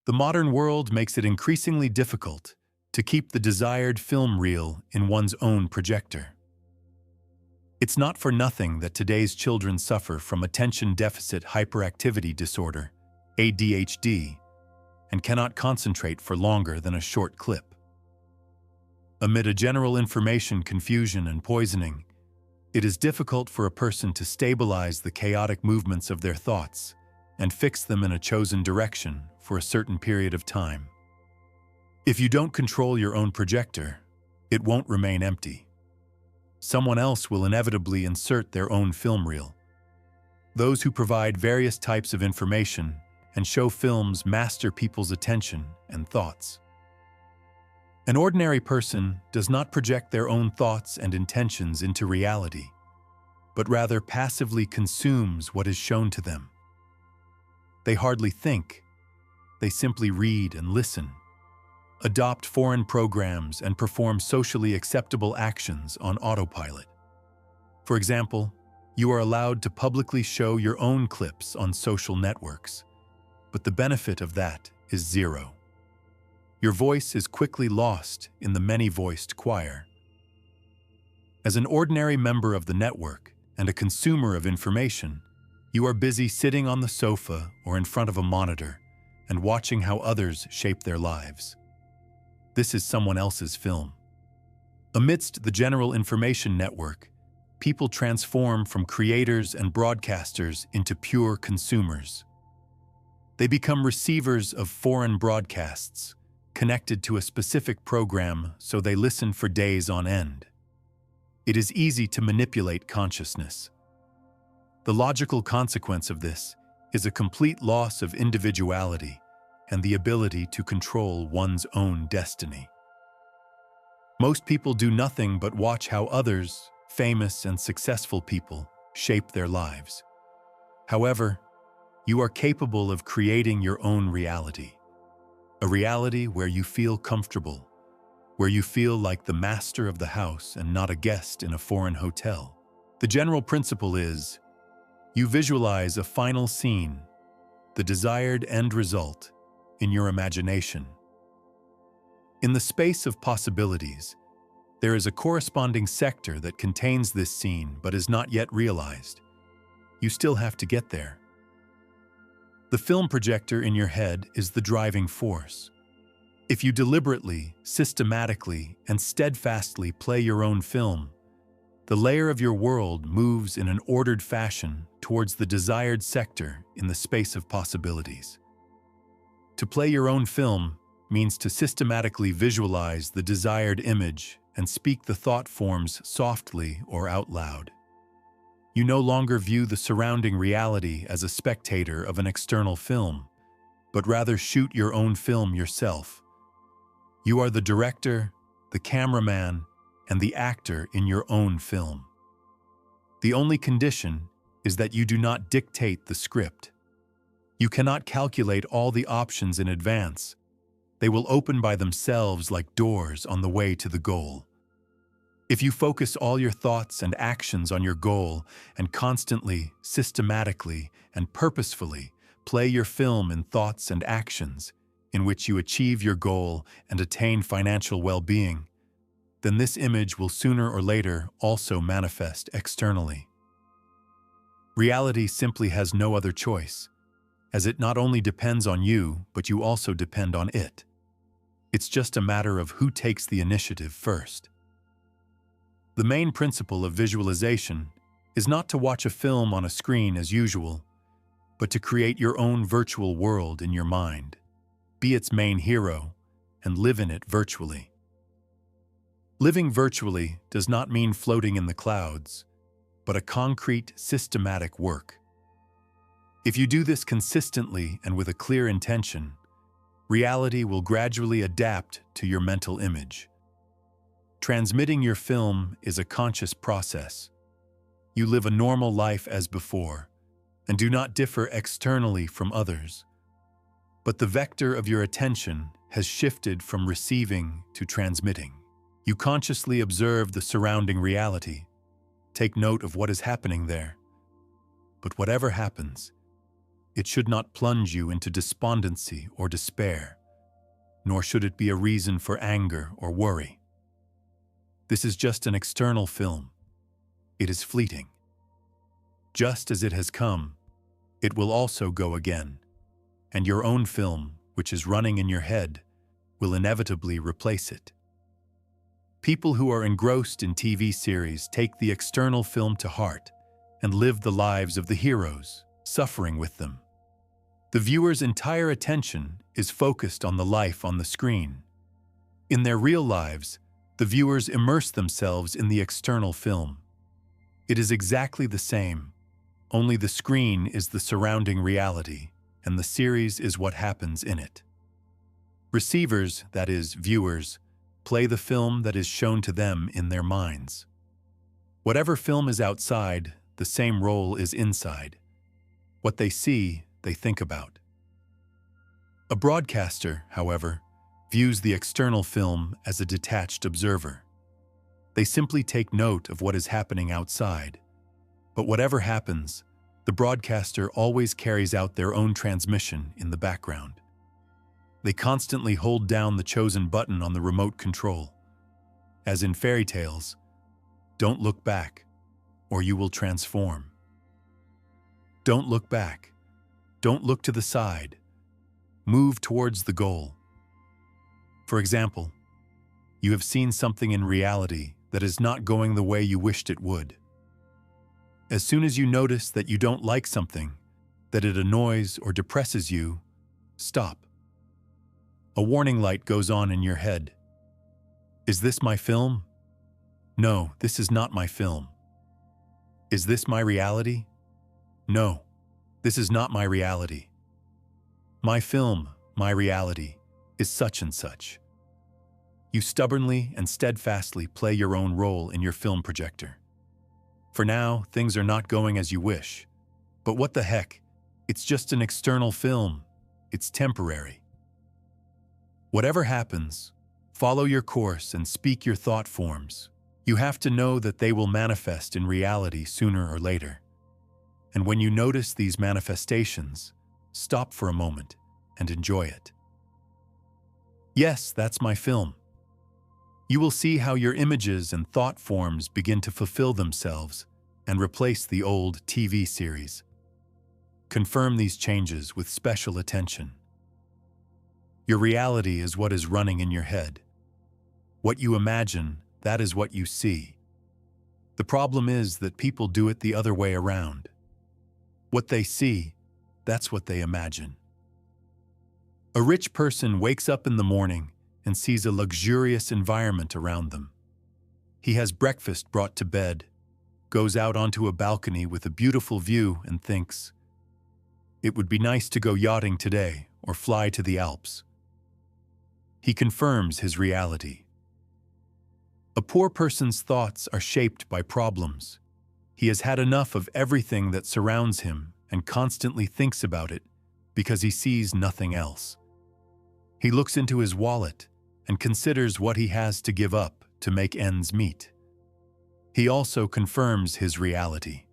The modern world makes it increasingly difficult to keep the desired film reel in one's own projector. It's not for nothing that today's children suffer from attention deficit hyperactivity disorder, ADHD, and cannot concentrate for longer than a short clip. Amid a general information confusion and poisoning, it is difficult for a person to stabilize the chaotic movements of their thoughts and fix them in a chosen direction for a certain period of time. If you don't control your own projector, it won't remain empty. Someone else will inevitably insert their own film reel. Those who provide various types of information and show films master people's attention and thoughts. An ordinary person does not project their own thoughts and intentions into reality, but rather passively consumes what is shown to them. They hardly think, they simply read and listen, adopt foreign programs and perform socially acceptable actions on autopilot. For example, you are allowed to publicly show your own clips on social networks, but the benefit of that is zero. Your voice is quickly lost in the many-voiced choir. As an ordinary member of the network and a consumer of information, you are busy sitting on the sofa or in front of a monitor and watching how others shape their lives. This is someone else's film. Amidst the general information network, people transform from creators and broadcasters into pure consumers. They become receivers of foreign broadcasts, connected to a specific program so they listen for days on end. It is easy to manipulate consciousness. The logical consequence of this is a complete loss of individuality and the ability to control one's own destiny. Most people do nothing but watch how others, famous and successful people, shape their lives. However, you are capable of creating your own reality. A reality where you feel comfortable, where you feel like the master of the house and not a guest in a foreign hotel. The general principle is, you visualize a final scene, the desired end result, in your imagination. In the space of possibilities, there is a corresponding sector that contains this scene but is not yet realized. You still have to get there. The film projector in your head is the driving force. If you deliberately, systematically, and steadfastly play your own film, the layer of your world moves in an ordered fashion towards the desired sector in the space of possibilities. To play your own film means to systematically visualize the desired image and speak the thought forms softly or out loud. You no longer view the surrounding reality as a spectator of an external film, but rather shoot your own film yourself. You are the director, the cameraman, and the actor in your own film. The only condition is that you do not dictate the script. You cannot calculate all the options in advance. They will open by themselves like doors on the way to the goal. If you focus all your thoughts and actions on your goal and constantly, systematically, and purposefully play your film in thoughts and actions in which you achieve your goal and attain financial well-being, then this image will sooner or later also manifest externally. Reality simply has no other choice, as it not only depends on you, but you also depend on it. It's just a matter of who takes the initiative first. The main principle of visualization is not to watch a film on a screen as usual, but to create your own virtual world in your mind, be its main hero, and live in it virtually. Living virtually does not mean floating in the clouds, but a concrete, systematic work. If you do this consistently and with a clear intention, reality will gradually adapt to your mental image. Transmitting your film is a conscious process. You live a normal life as before, and do not differ externally from others. But the vector of your attention has shifted from receiving to transmitting. You consciously observe the surrounding reality, take note of what is happening there. But whatever happens, It should not plunge you into despondency or despair, nor should it be a reason for anger or worry. This is just an external film. It is fleeting. Just as it has come, it will also go again, and your own film, which is running in your head, will inevitably replace it. People who are engrossed in TV series take the external film to heart and live the lives of the heroes, suffering with them. The viewer's entire attention is focused on the life on the screen. In their real lives, the viewers immerse themselves in the external film. It is exactly the same, only the screen is the surrounding reality, and the series is what happens in it. Receivers, that is, viewers, play the film that is shown to them in their minds. Whatever film is outside, the same role is inside. What they see, they think about. A broadcaster, however, views the external film as a detached observer. They simply take note of what is happening outside. But whatever happens, the broadcaster always carries out their own transmission in the background. They constantly hold down the chosen button on the remote control. As in fairy tales, don't look back, or you will transform. Don't look back. Don't look to the side. Move towards the goal. For example, you have seen something in reality that is not going the way you wished it would. As soon as you notice that you don't like something, that it annoys or depresses you, stop. A warning light goes on in your head. Is this my film? No, this is not my film. Is this my reality? No, this is not my reality. My film, my reality, is such and such. You stubbornly and steadfastly play your own role in your film projector. For now, things are not going as you wish. But what the heck? It's just an external film. It's temporary. Whatever happens, follow your course and speak your thought forms. You have to know that they will manifest in reality sooner or later. And when you notice these manifestations, stop for a moment and enjoy it. Yes, that's my film. You will see how your images and thought forms begin to fulfill themselves and replace the old TV series. Confirm these changes with special attention. Your reality is what is running in your head. What you imagine, that is what you see. The problem is that people do it the other way around. What they see, that's what they imagine. A rich person wakes up in the morning and sees a luxurious environment around them. He has breakfast brought to bed, goes out onto a balcony with a beautiful view and thinks, "It would be nice to go yachting today or fly to the Alps." He confirms his reality. A poor person's thoughts are shaped by problems. He has had enough of everything that surrounds him and constantly thinks about it because he sees nothing else. He looks into his wallet and considers what he has to give up to make ends meet. He also confirms his reality.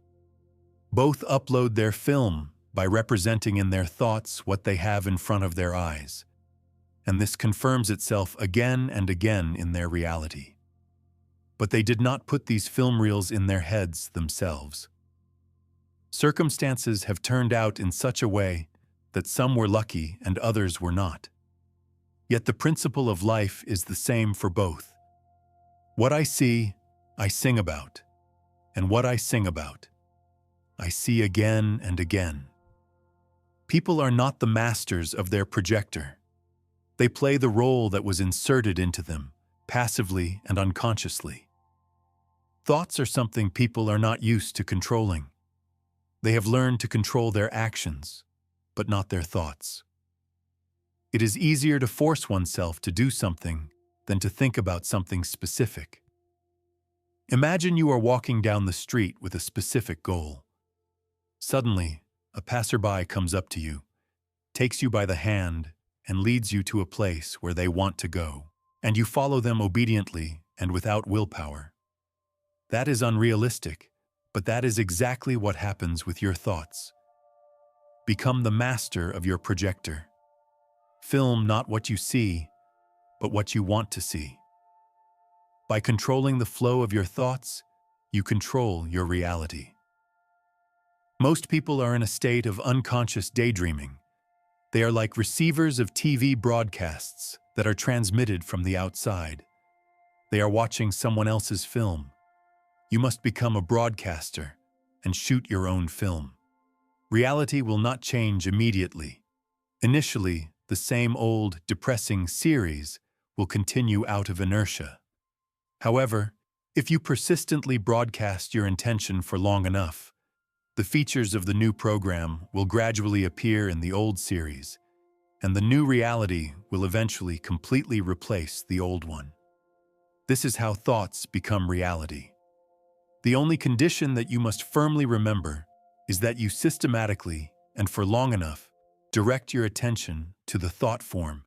Both upload their film by representing in their thoughts what they have in front of their eyes, and this confirms itself again and again in their reality. But they did not put these film reels in their heads themselves. Circumstances have turned out in such a way that some were lucky and others were not. Yet the principle of life is the same for both. What I see, I sing about, and what I sing about, I see again and again. People are not the masters of their projector. They play the role that was inserted into them, passively and unconsciously. Thoughts are something people are not used to controlling. They have learned to control their actions, but not their thoughts. It is easier to force oneself to do something than to think about something specific. Imagine you are walking down the street with a specific goal. Suddenly, a passerby comes up to you, takes you by the hand, and leads you to a place where they want to go, and you follow them obediently and without willpower. That is unrealistic, but that is exactly what happens with your thoughts. Become the master of your projector. Film not what you see, but what you want to see. By controlling the flow of your thoughts, you control your reality. Most people are in a state of unconscious daydreaming. They are like receivers of TV broadcasts that are transmitted from the outside. They are watching someone else's film. You must become a broadcaster and shoot your own film. Reality will not change immediately. Initially, the same old, depressing series will continue out of inertia. However, if you persistently broadcast your intention for long enough, the features of the new program will gradually appear in the old series, and the new reality will eventually completely replace the old one. This is how thoughts become reality. The only condition that you must firmly remember is that you systematically, and for long enough, direct your attention to the thought form